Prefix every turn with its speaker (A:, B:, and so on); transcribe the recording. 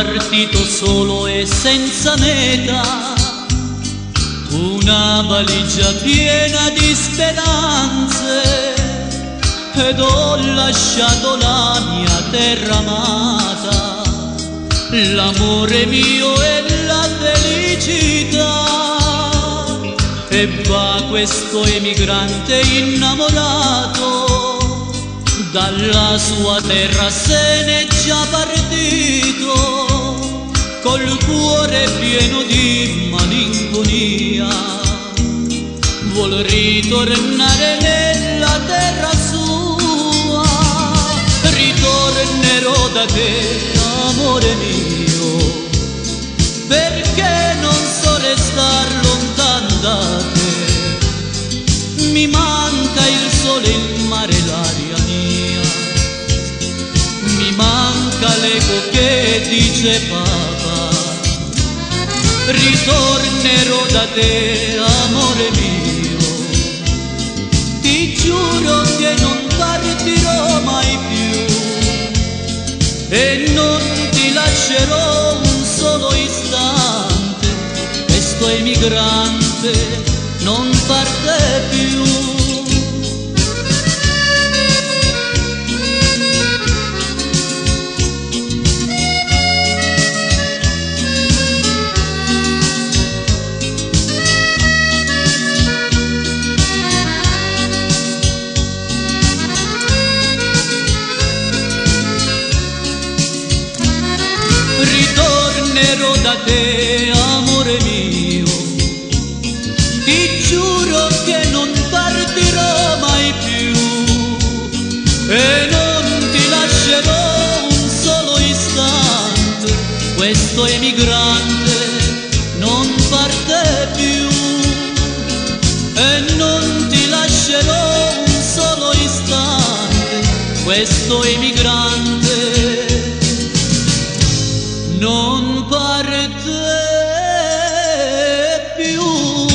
A: partito solo e senza meta, una valigia piena di speranze, ed ho lasciato la mia terra amata, l'amore mio e la felicità. E va questo emigrante innamorato, dalla sua terra se n'è già partito, col cuore pieno di malinconia. Vuol ritornare nella terra sua. Ritornerò da te, amore mio, perché non so restar lontano da te. Mi manca il sole, il mare, l'aria mia, mi manca l'eco che dice papà. Ritornerò da te, amore mio, ti giuro che non partirò mai più, e non ti lascerò un solo istante. Questo emigrante non parte più. Ritornerò da te, amore mio, ti giuro che non partirò mai più, e non ti lascerò un solo istante. Questo emigrante non parte più, e non ti lascerò un solo istante. Questo emigrante non parte più.